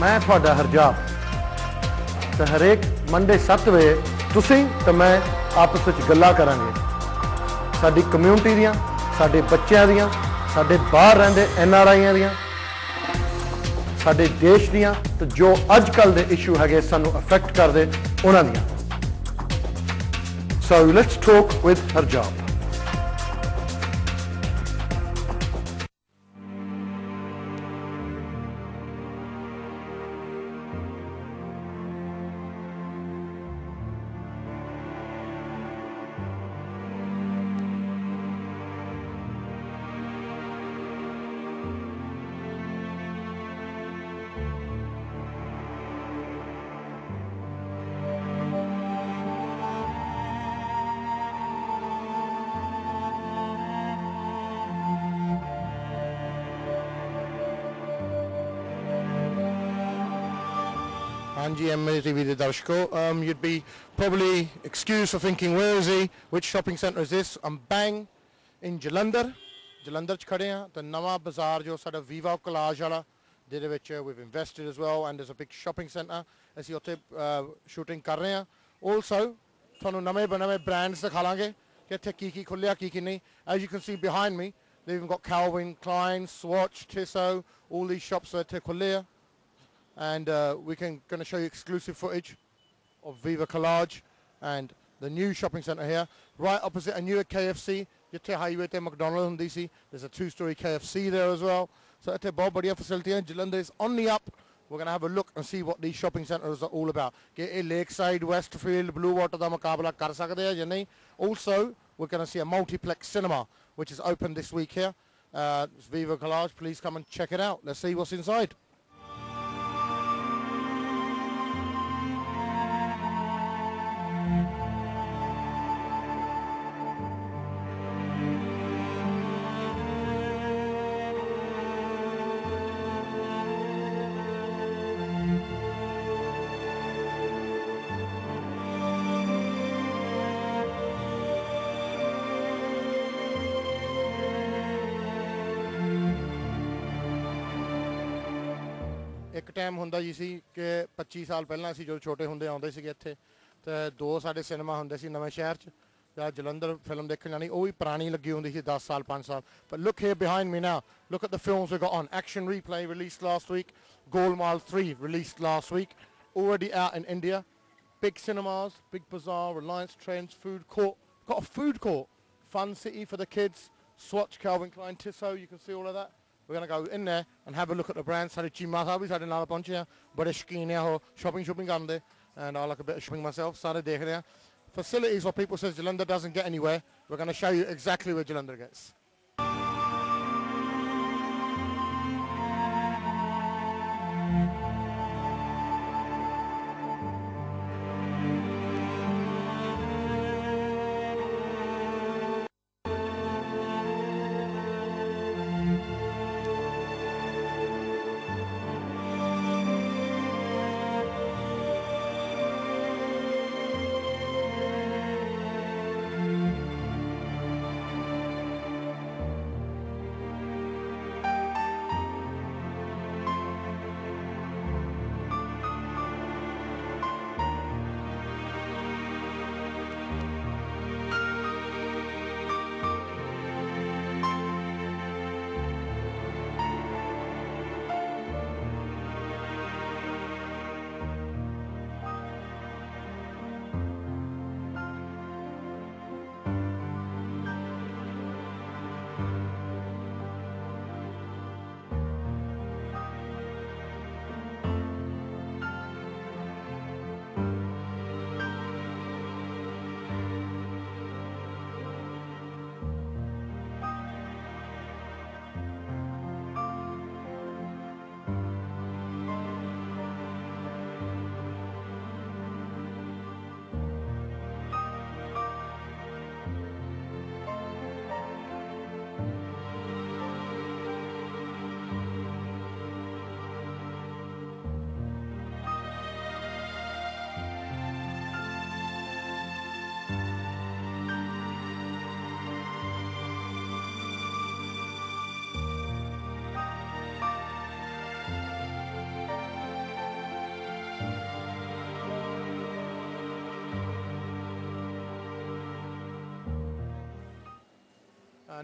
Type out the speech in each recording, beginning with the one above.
मैं थोड़ा हरजाब तो हरेक मंडे 7 बजे तुसीं तो मैं आपस में गल्लां करांगे साडी कम्यूनिटी दियां, साडे बच्चों दियां, साडे बाहर रहिंदे NRIयां दियां, साडे देश दियां, तो जो अजकल दे इशू है सानू अफेक्ट करदे उन्हां दियां। So let's talk with Harjab. Anji MA TV the Darshko. You'd be probably excused for thinking, where is he? Which shopping centre is this? I'm bang in Jalandhar. Jalandhar ch khade hain. The Nawa Bazaar jo sada Viva Collage wala ਜਿਹਦੇ ਵਿੱਚ we've invested as well, and there's a big shopping centre ਅਸੀਂ ਉੱਥੇ shooting ਕਰ ਰਹੇ ਹਾਂ। Also ਤੁਹਾਨੂੰ ਨਵੇਂ brands ਦਿਖਾ ਲਾਂਗੇ ਕਿ ਇੱਥੇ ਕੀ ਖੁੱਲਿਆ ਕੀ ਨਹੀਂ। As you can see behind me, they've even got Calvin Klein, Swatch, Tissot, all these shops are ਇੱਥੇ ਖੁੱਲੇ ਆ। And we're going to show you exclusive footage of Viva Collage and the new shopping centre here, right opposite a newer KFC. Jitte highway te McDonald's and DC. There's a 2-story KFC there as well. So it's a बहुत बढ़िया facility है. Jalandhar is on the up. We're going to have a look and see what these shopping centres are all about. Get a Lakeside, Westfield, Blue Water da मुकाबला कर सकते हैं या नहीं. Also, we're going to see a multiplex cinema which is open this week here. It's Viva Collage. Please come and check it out. Let's see what's inside. एक time हुंदा जी सी कि 25 साल पहला असी जो छोटे हुंदे आउंदे सीगे इत्थे ते 2 साडे सिनेमा हुंदे सी नवें शहर च या जलंधर फिल्म देखण जानी वो भी पुरानी लगी हुंदी सी 10 साल 5 साल। But look here behind me now, look at the films we got on. Action Replay released last week, Golmaal 3 released last week, already out in India. Big cinemas, Big Bazaar, Reliance Trends, food court, got a food court, Fun City for the kids, Swatch, Calvin Klein, Tissot, you can see all of that. We're going to go in there and have a look at the brands. ਸਾਡੇ ਚੀਮਾ ਸਾਹਿਬ ਵੀ ਸਾਡੇ ਨਾਲ ਪਹੁੰਚੇ ਆ, ਬੜੇ ਸ਼ੌਕੀਨ ਆ ਉਹ shopping ਕਰਨ ਦੇ, and I like a bit of shopping myself. ਸਾਰੇ ਦੇਖ ਰਹੇ ਆ facilities what people says Jalandhar doesn't get anywhere. We're going to show you exactly where Jalandhar gets.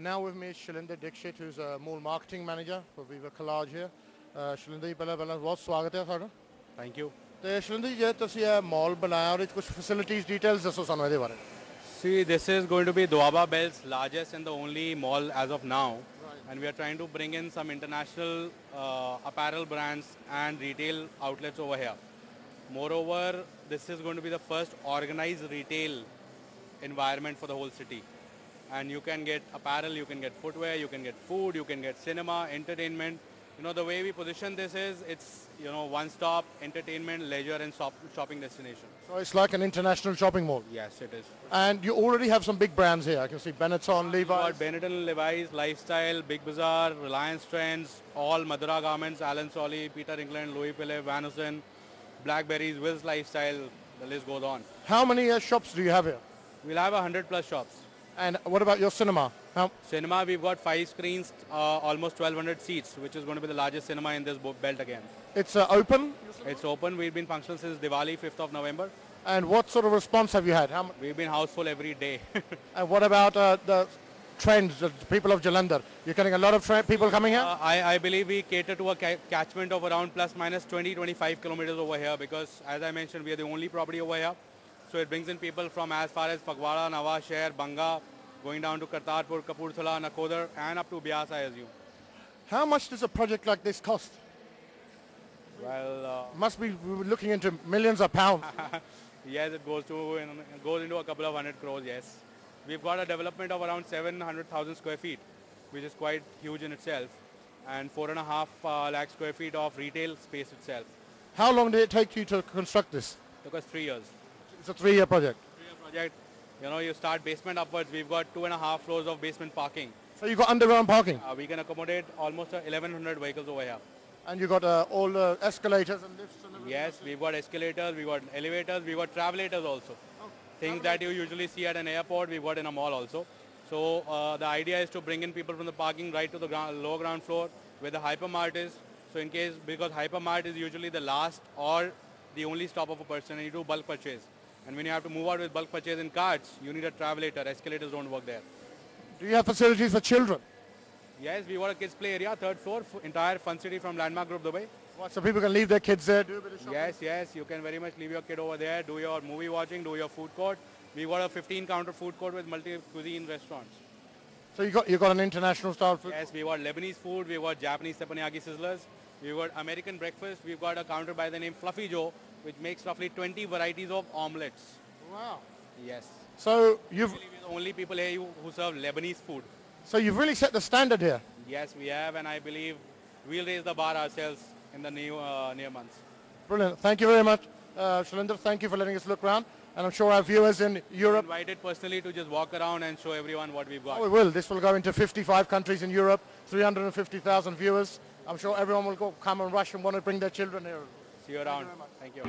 Now with me is Shalinder Dixit, who's a mall marketing manager for Viva Collage here. Shalinder ji, ਪਹਿਲਾਂ ਬਹੁਤ ਸਵਾਗਤ ਹੈ ਤੁਹਾਡਾ। Thank you. ਤੇ ਸ਼ਲਿੰਦਰ ਜੀ, ਜੇ ਤੁਸੀਂ ਇਹ ਮਾਲ ਬਣਾਇਆ ਉਹਦੇ ਵਿੱਚ ਕੁਝ ਫੈਸਿਲਿਟੀਜ਼ ਡਿਟੇਲਸ ਦੱਸੋ ਸਾਨੂੰ ਇਹਦੇ ਬਾਰੇ। See, this is going to be Doaba Bell's largest and the only mall as of now. And we are trying to bring in some international apparel brands and retail outlets over here. Moreover, this is going to be the first organized retail environment for the whole city. And you can get apparel, you can get footwear, you can get food, you can get cinema, entertainment. You know, the way we position this is, it's, you know, one-stop entertainment, leisure and shopping destination. So it's like an international shopping mall. Yes, it is. And you already have some big brands here. I can see Benetton, Levi's. We've got Benetton, Levi's, Lifestyle, Big Bazaar, Reliance Trends, all Madura Garments, Alan Solly, Peter England, Louis Philippe, Van Heusen, Blackberries, Will's Lifestyle, the list goes on. How many shops do you have here? We'll have 100 plus shops. And what about your cinema? Cinema, we've got 5 screens, almost 1,200 seats, which is going to be the largest cinema in this belt again. It's open? It's open. We've been functional since Diwali, 5th of November. And what sort of response have you had? We've been house full every day. And what about the trends, the people of Jalandhar? You're getting a lot of people coming here? I believe we cater to a catchment of around plus minus 20-25 kilometers over here, because as I mentioned, we are the only property over here. So it brings in people from as far as Phagwara, Nawaz Sheher, Banga, going down to Kartarpur, Kapurthala, Nakodar, and up to Byas, I assume. How much does a project like this cost? Well, must be looking into millions of pounds. Yes, it goes into a couple of 100 crores, yes. We've got a development of around 700,000 square feet, which is quite huge in itself, and 4.5 lakh square feet of retail space itself. How long did it take you to construct this? It took us 3 years. It's a 3-year project. 3-year project. You know, you start basement upwards. We've got 2.5 floors of basement parking. So you've got underground parking? We can accommodate almost 1,100 vehicles over here. And you've got all the escalators and lifts and everything? Yes, we've got escalators, we've got elevators, we've got travelators also. Oh, things that you usually see at an airport, we've got in a mall also. So the idea is to bring in people from the parking right to the lower ground floor where the hypermart is. So in case, because hypermart is usually the last or the only stop of a person and you do bulk purchase. And when you have to move out with bulk purchase in carts, you need a travelator. Escalators don't work there. Do you have facilities for children? Yes, we got a kids play area, 3rd floor, entire Fun City from Landmark Group Dubai. What, so people can leave their kids there, do a bit of shopping? Yes, you can very much leave your kid over there, do your movie watching, do your food court. We got a 15-counter food court with multi-cuisine restaurants. So you got an international style food? Yes, we got Lebanese food, we got Japanese teppanyaki sizzlers, we got American breakfast, we've got a counter by the name Fluffy Joe, which makes roughly 20 varieties of omelets. Wow. Yes. So we're the only people here who serve Lebanese food. So you've really set the standard here? Yes, we have, and I believe we'll raise the bar ourselves in the near months. Brilliant. Thank you very much, Shalinder. Thank you for letting us look around. And I'm sure our viewers in Europe... Invited personally to just walk around and show everyone what we've got. Oh, we will. This will go into 55 countries in Europe, 350,000 viewers. I'm sure everyone will come and rush and want to bring their children here. See you around. Thank you.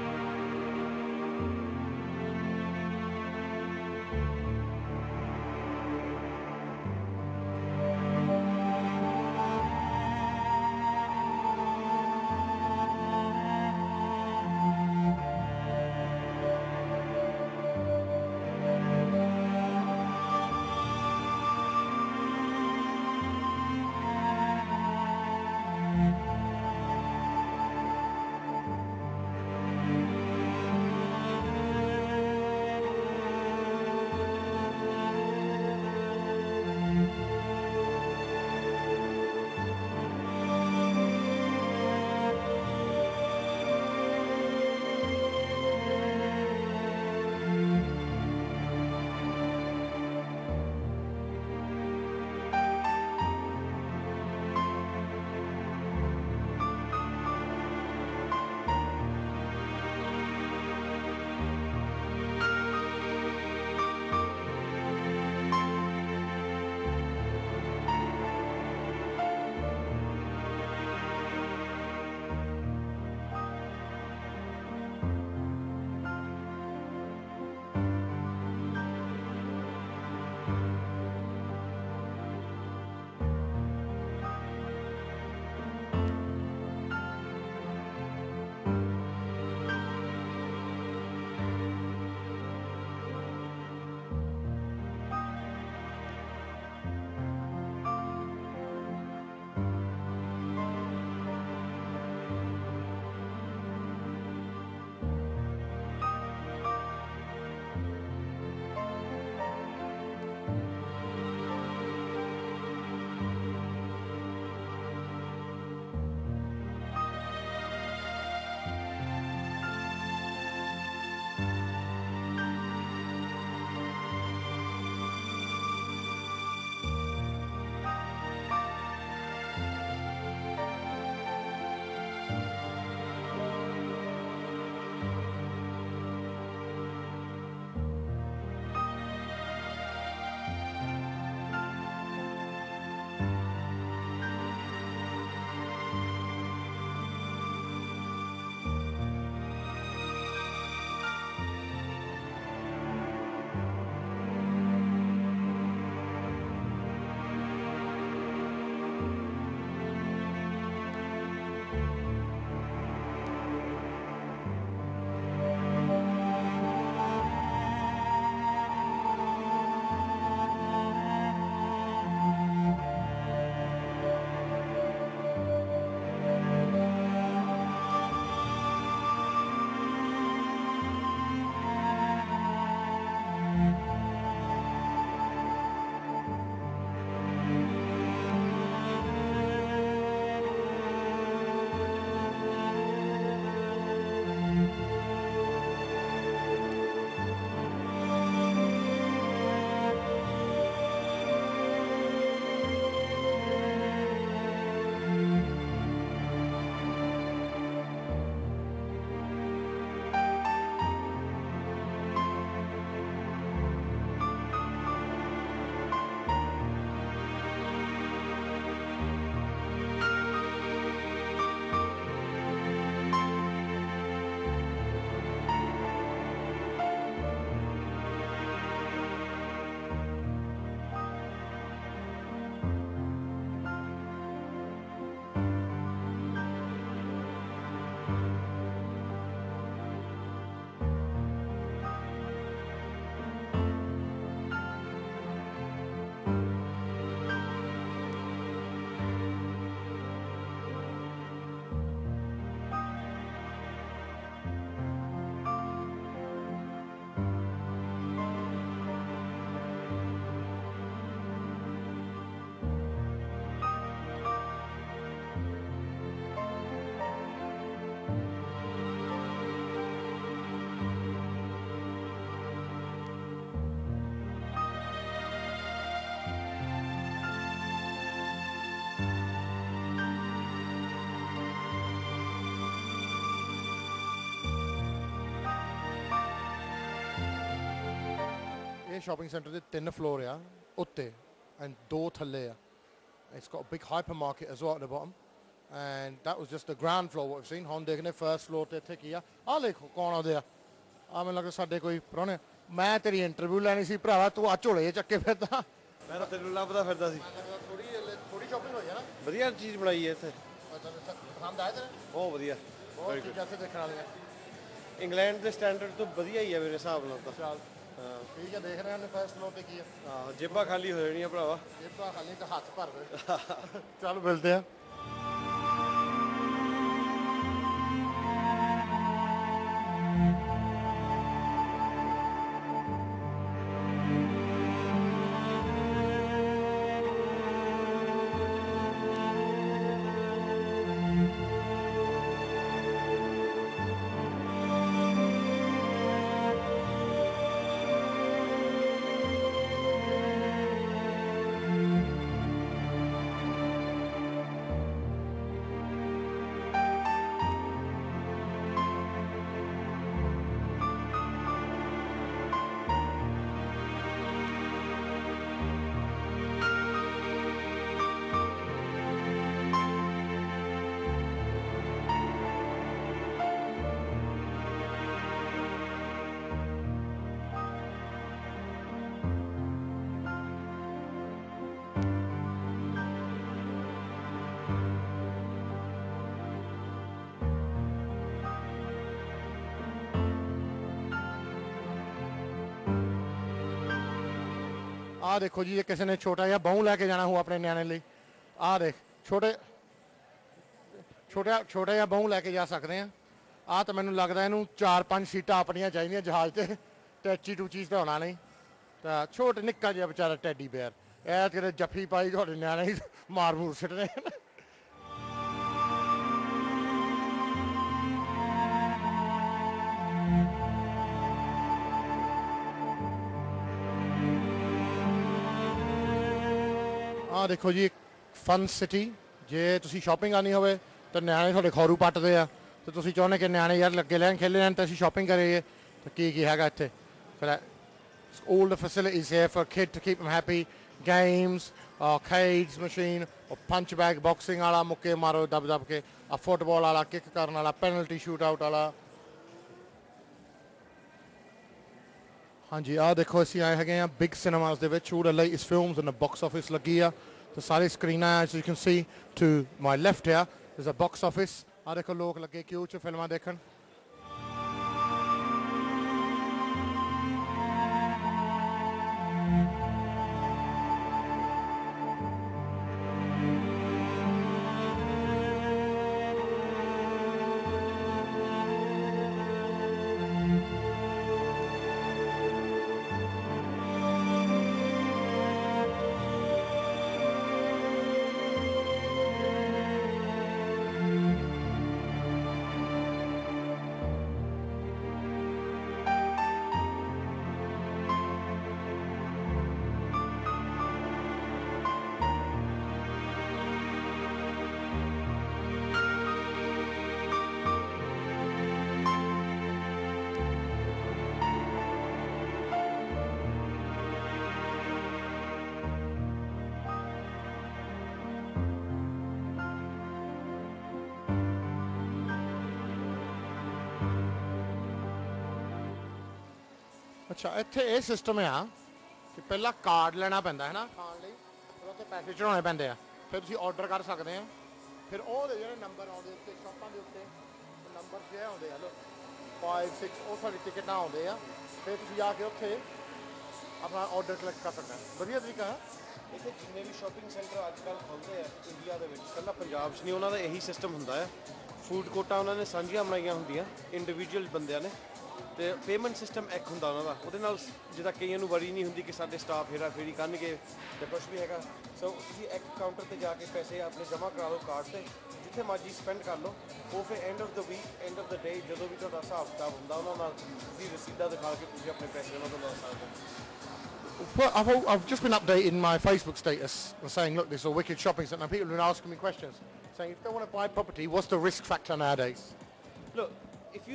ਇਹ shopping centre ਦੇ 3 floor ਆ ਉੱਤੇ and 2 ਥੱਲੇ ਆ. It's got a big hypermarket as well at the bottom, and that was just the ground floor what we've seen. ਹੁਣ ਦੇਖਨੇ first floor ਤੇ ਇੱਥੇ ਕੀ ਆ. ਆਹ ਦੇਖੋ ਕੌਣ ਆਉਂਦੇ ਆ. ਆ ਮੈਨੂੰ ਲੱਗਦਾ ਸਾਡੇ ਕੋਈ ਪ੍ਰਾਹੁਣੇ. ਮੈਂ ਤੇਰੀ ਇੰਟਰਵਿਊ ਲੈਣੀ ਸੀ ਭਰਾਵਾ, ਤੂੰ ਆ ਝੋਲੇ ਚੱਕੇ ਫਿਰਦਾ. ਮੈਂ ਤਾਂ ਤੈਨੂੰ ਲੱਭਦਾ ਫਿਰਦਾ ਸੀ. ਥੋੜੀ ਸ਼ਾਪਿੰਗ ਹੋਈ ਆ ਨਾ. ਵਧੀਆ ਚੀਜ਼ ਬਣਾਈ ਹੈ ਇੱਥੇ. ਪਸੰਦ ਆਇਆ ਤੇਰੇ? ਬਹੁਤ ਵਧੀਆ. ਬਹੁਤ ਚੀਜ਼ਾਂ ਇੱਥੇ ਦੇਖਣ ਵਾਲੀਆਂ. ਇੰਗਲੈਂਡ ਦੇ ਸਟੈਂਡਰਡ ਤੋਂ ਵਧੀਆ ਹੀ ਆ ਮੇਰੇ ਹਿਸਾਬ ਨਾਲ ਤਾਂ. ਚੱਲ ਹਾਂ ਠੀਕ ਹੈ, ਦੇਖ ਰਹੇ ਹਾਂ ਫਰਸਟ ਫਲੋਰ ਤੇ ਕੀ ਆ. ਹਾਂ, ਜੇਬਾਂ ਖਾਲੀ ਹੋ ਜਾਣੀਆਂ ਭਰਾਵਾ. ਜੇਬਾਂ ਖਾਲੀ ਤਾਂ ਹੱਥ ਭਰ ਦੇ. ਚੱਲ ਮਿਲਦੇ ਆ. ਆਹ ਦੇਖੋ ਜੀ, ਇਹ ਕਿਸੇ ਨੇ ਛੋਟਾ ਜਿਹਾ ਬਾਹੂ ਲੈ ਕੇ ਜਾਣਾ ਹੋ ਆਪਣੇ ਨਿਆਣੇ ਲਈ. ਆਹ ਦੇਖ ਛੋਟਾ ਜਿਹਾ ਬਾਹੂ ਲੈ ਕੇ ਜਾ ਸਕਦੇ ਆ. ਆਹ ਤਾਂ ਮੈਨੂੰ ਲੱਗਦਾ ਇਹਨੂੰ 4-5 ਸੀਟਾਂ ਆਪਣੀਆਂ ਚਾਹੀਦੀਆਂ ਜਹਾਜ਼ ਤੇ. ਟੈਚੀ ਟੂਚੀਜ਼ ਤਾਂ ਹੋਣਾ ਨਹੀਂ. ਤਾਂ ਛੋਟਾ ਨਿੱਕਾ ਜਿਹਾ ਵਿਚਾਰਾ ਟੈਡੀ ਬੇਅਰ. ਇਹ ਕਿਤੇ ਜੱਫੀ ਪਾਈ ਤੁਹਾਡੇ ਨਿਆਣੇ ਹੀ ਮਾਰ ਮੂਰ ਸਿੱਟਦੇ. ਆਹ ਦੇਖੋ ਜੀ, ਫਨ ਸਿਟੀ. ਜੇ ਤੁਸੀਂ ਸ਼ਾਪਿੰਗ ਕਰਨੀ ਹੋਵੇ ਤਾਂ ਨਿਆਣੇ ਤੁਹਾਡੇ ਖੌਰੂ ਪੱਟਦੇ ਆ, ਤੇ ਤੁਸੀਂ ਚਾਹੁੰਦੇ ਕਿ ਨਿਆਣੇ ਯਾਰ ਲੱਗੇ ਲੈਣ ਖੇਲੇ ਲੈਣ ਤਾਂ ਅਸੀਂ ਸ਼ਾਪਿੰਗ ਕਰੀਏ. ਤਾਂ ਕੀ ਹੈਗਾ ਇੱਥੇ? ਫਿਰ all the facilities here for a kid to keep them happy. Games, arcades machine, punch bag boxing ਵਾਲਾ, ਮੁੱਕੇ ਮਾਰੋ ਦਬ ਕੇ, ਆ ਫੁੱਟਬਾਲ ਵਾਲਾ, ਕਿੱਕ ਕਰਨ ਵਾਲਾ, ਪੈਨਲਟੀ ਸ਼ੂਟ ਆਊਟ ਵਾਲਾ. ਹਾਂਜੀ, ਆਹ ਦੇਖੋ ਅਸੀਂ ਆਏ ਹੈਗੇ ਆ ਬਿਗ ਸਿਨੇਮਾਸ ਦੇ ਵਿੱਚ. ਉਹਦਾ latest films and box office ਲੱਗੀ ਆ. ਤੇ ਸਾਰੀ ਸਕਰੀਨਾਂ as you can see to my left here is a box office. ਆਹ ਦੇਖੋ ਲੋਕ ਲੱਗੇ ਕਿਉਂ ਚ ਫਿਲਮਾਂ ਦੇਖਣ. ਅੱਛਾ, ਇੱਥੇ ਇਹ ਸਿਸਟਮ ਆ ਕਿ ਪਹਿਲਾਂ ਕਾਰਡ ਲੈਣਾ ਪੈਂਦਾ ਹੈ ਨਾ ਖਾਣ ਲਈ, ਫਿਰ ਉੱਥੇ ਪੈਸੇ ਚੜਾਉਣੇ ਪੈਂਦੇ ਆ, ਫਿਰ ਤੁਸੀਂ ਆਰਡਰ ਕਰ ਸਕਦੇ ਆ. ਫਿਰ ਉਹਦੇ ਜਿਹੜੇ ਨੰਬਰ ਆਉਂਦੇ ਉੱਤੇ ਸ਼ਾਪਾਂ ਦੇ ਉੱਤੇ ਨੰਬਰ ਜਿਹੜੇ ਆਉਂਦੇ ਆ, ਲੋ 5 6, ਉਹ ਤੁਹਾਡੀ ਟਿਕਟ ਨਾਲ ਆਉਂਦੇ ਆ. ਫਿਰ ਤੁਸੀਂ ਆ ਕੇ ਉੱਥੇ ਆਪਣਾ ਆਰਡਰ ਕਲਿੱਕ ਕਰ ਸਕਦੇ ਆ. ਵਧੀਆ ਤਰੀਕਾ ਹੈ. ਇੱਥੇ ਜਿੰਨੇ ਵੀ ਸ਼ਾਪਿੰਗ ਸੈਂਟਰ ਅੱਜ ਕੱਲ੍ਹ ਖੁੱਲ੍ਹਦੇ ਆ ਇੰਡੀਆ ਦੇ ਵਿੱਚ, ਇਕੱਲਾ ਪੰਜਾਬ 'ਚ ਨਹੀਂ, ਉਹਨਾਂ ਦਾ ਇਹੀ ਸਿਸਟਮ ਹੁੰਦਾ ਆ. ਫੂਡ ਕੋਰਟਾਂ ਉਹਨਾਂ ਨੇ ਸਾਂਝੀਆਂ ਬਣਾਈਆਂ ਹੁੰਦੀਆਂ ਇੰਡੀਵਿਜੂਅਲ ਬੰਦਿਆਂ ਨੇ, ਤੇ ਪੇਮੈਂਟ ਸਿਸਟਮ ਇੱਕ ਹੁੰਦਾ ਉਹਨਾਂ ਦਾ. ਉਹਦੇ ਨਾਲ ਜਿੱਦਾਂ ਕਈਆਂ ਨੂੰ ਵਰੀ ਨਹੀਂ ਹੁੰਦੀ ਕਿ ਸਾਡੇ ਸਟਾਫ ਹੇਰਾ ਫੇਰੀ ਕਰਨਗੇ ਜਾਂ ਕੁਛ ਵੀ ਹੈਗਾ. ਸੋ ਤੁਸੀਂ ਇੱਕ ਕਾਊਂਟਰ 'ਤੇ ਜਾ ਕੇ ਪੈਸੇ ਆਪਣੇ ਜਮ੍ਹਾਂ ਕਰਾ ਲਓ ਕਾਰਡ 'ਤੇ, ਜਿੱਥੇ ਮਰਜ਼ੀ ਸਪੈਂਡ ਕਰ ਲਓ. ਉਹ ਫਿਰ end of the week, end of the day, ਜਦੋਂ ਵੀ ਤੁਹਾਡਾ ਹਿਸਾਬ ਕਿਤਾਬ ਹੁੰਦਾ ਉਹਨਾਂ ਨਾਲ ਤੁਸੀਂ ਰਸੀਦਾਂ ਦਿਖਾ ਕੇ ਤੁਸੀਂ ਆਪਣੇ ਪੈਸੇ ਉਹਨਾਂ ਤੋਂ ਲੈ ਸਕਦੇ ਹੋ. Well, I've just been updating my Facebook status and saying, look, this is a wicked shopping centre. People have been asking me questions, saying if they want to buy property, what's the risk factor nowadays? Look, if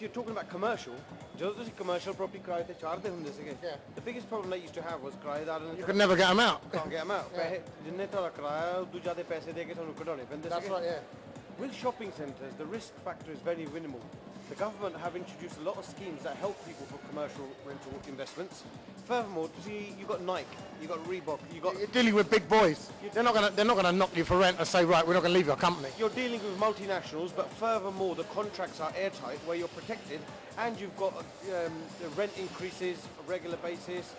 you're talking about commercial, ਜਦੋਂ ਤੁਸੀਂ commercial property ਕਿਰਾਏ ਤੇ ਚਾੜਦੇ ਹੁੰਦੇ ਸੀਗੇ the biggest problem they used to have was ਕਿਰਾਏਦਾਰ You could never get them out. can't get them out ਪੈਸੇ ਜਿੰਨੇ ਤੁਹਾਡਾ ਕਿਰਾਇਆ ਉਦੋਂ ਜ਼ਿਆਦਾ ਪੈਸੇ ਦੇ ਕੇ ਤੁਹਾਨੂੰ ਕਢਾਉਣੇ ਪੈਂਦੇ ਸੀਗੇ with shopping centres the risk factor is very minimal. The government have introduced a lot of schemes that help people for commercial rental investments. Furthermore, you've got Nike, you've got Reebok, You're dealing with big boys. They're not gonna knock you for rent and say, right, we're not gonna leave your company. You're dealing with multinationals, but furthermore, the contracts are airtight, where you're protected, and you've got the rent increases on a regular basis,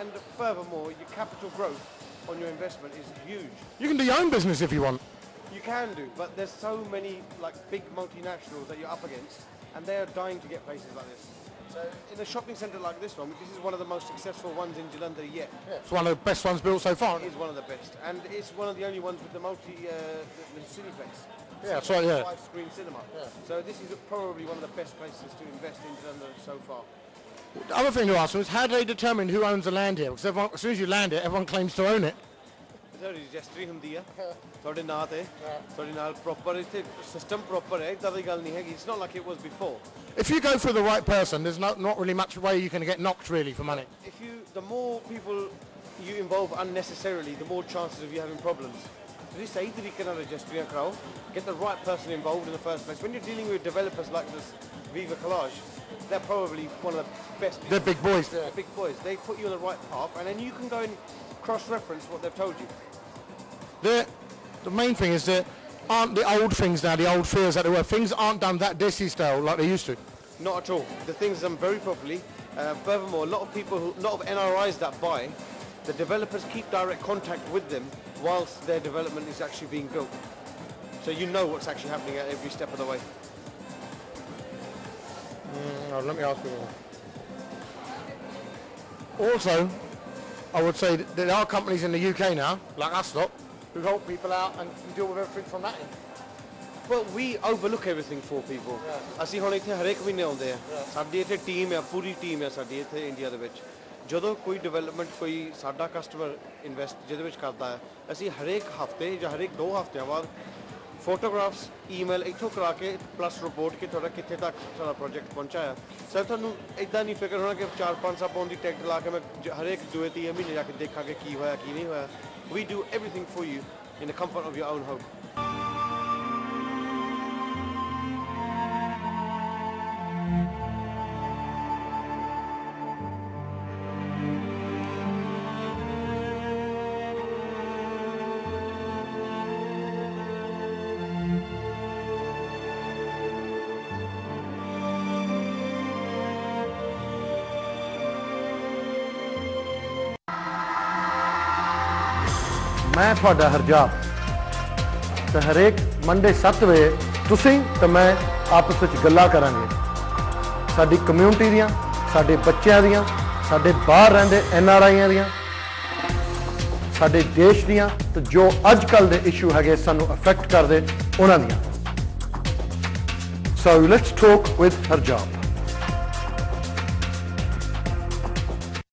and furthermore, your capital growth on your investment is huge. You can do your own business if you want. You can do, but there's so many like big multinationals that you're up against, and they're dying to get places like this. So in a shopping centre like this one, this is one of the most successful ones in Jalandhar yet. It's one of the best ones built so far. It is one of the best, and it's one of the only ones with the the Cineplex. Yeah, that's right, yeah. 5-screen cinema. So this is probably one of the best places to invest in Jalandhar so far. The other thing to ask them is, how do they determine who owns the land here? Because as soon as you land it, everyone claims to own it. Registry ਹੁੰਦੀ ਆ ਤੁਹਾਡੇ ਨਾਂ ਤੇ ਤੁਹਾਡੇ ਨਾਲ proper ਇੱਥੇ system proper ਹੈ ਇਦਾਂ ਦੀ ਗੱਲ ਨਹੀਂ ਹੈਗੀ it's not like it was before If you go for the right person, there's not really much way you can get knocked really for money. The more people you involve unnecessarily, the more chances of you having problems. ਤੁਸੀਂ ਸਹੀ ਤਰੀਕੇ ਨਾਲ ਰਜਿਸਟਰੀਆਂ ਕਰਾਓ get the right person involved in the first place. When you're dealing with developers like this Viva Collage, they're probably one of the best. They're big boys. They're big boys. They put you on the right path, and then you can go and cross-reference what they've told you. The main thing is that aren't the old things now, the old fears that there were. Things aren't done that desi style like they used to. Not at all. The things are done very properly. Furthermore, a lot of NRIs that buy, the developers keep direct contact with them whilst their development is actually being built. So you know what's actually happening at every step of the way. Let me ask you one. Also, I would say that there are companies in the UK now, like us lot, who help people out and deal with everything from that end. Well, we overlook everything for people. ਅਸੀਂ ਹੁਣ ਇੱਥੇ ਹਰੇਕ ਮਹੀਨੇ ਆਉਂਦੇ ਆ ਸਾਡੀ ਇੱਥੇ team ਆ ਪੂਰੀ ਟੀਮ ਆ ਸਾਡੀ ਇੱਥੇ ਇੰਡੀਆ ਦੇ ਵਿੱਚ ਜਦੋਂ ਕੋਈ ਡਿਵੈਲਪਮੈਂਟ ਕੋਈ ਸਾਡਾ ਕਸਟਮਰ ਇਨਵੈਸਟ ਜਿਹਦੇ ਵਿੱਚ ਕਰਦਾ ਹੈ ਅਸੀਂ ਹਰੇਕ ਹਫਤੇ ਜਾਂ ਹਰੇਕ 2 ਹਫ਼ਤਿਆਂ ਬਾਅਦ ਫੋਟੋਗ੍ਰਾਫਸ ਈਮੇਲ ਇੱਥੋਂ ਕਰਾ ਕੇ ਪਲੱਸ ਰਿਪੋਰਟ ਕਿ ਤੁਹਾਡਾ ਕਿੱਥੇ ਤੱਕ ਸਾਡਾ ਪ੍ਰੋਜੈਕਟ ਪਹੁੰਚਾ ਹੈ ਸਰ ਤੁਹਾਨੂੰ ਇੱਦਾਂ ਨਹੀਂ ਫਿਕਰ ਹੋਣਾ ਕਿ 4-5 ਪਾਉਂਡ ਦੀ ਟਿਕਟ ਲਾ ਕੇ ਮੈਂ ਹਰੇਕ 2-3 ਮਹੀਨੇ ਜਾ ਕੇ ਦੇਖਾਂਗੇ ਕੀ ਹੋਇਆ ਕੀ ਨਹੀਂ ਹੋਇਆ we do everything for you in the comfort of your own home. ਮੈਂ ਤੁਹਾਡਾ ਹਰਜਾਬ ਤੇ ਹਰੇਕ ਮੰਡੇ 7 ਵਜੇ ਤੁਸੀਂ ਤੇ ਮੈਂ ਆਪਸ ਵਿੱਚ ਗੱਲਾਂ ਕਰਾਂਗੇ ਸਾਡੀ ਕਮਿਊਨਿਟੀ ਦੀਆਂ ਸਾਡੇ ਬੱਚਿਆਂ ਦੀਆਂ ਸਾਡੇ ਬਾਹਰ ਰਹਿੰਦੇ NRIਆਂ ਦੀਆਂ ਸਾਡੇ ਦੇਸ਼ ਦੀਆਂ ਤੇ ਜੋ ਅੱਜ ਕੱਲ ਦੇ ਇਸ਼ੂ ਹੈਗੇ ਸਾਨੂੰ ਅਫੈਕਟ ਕਰਦੇ ਉਹਨਾਂ ਦੀਆਂ So let's talk with Harjab.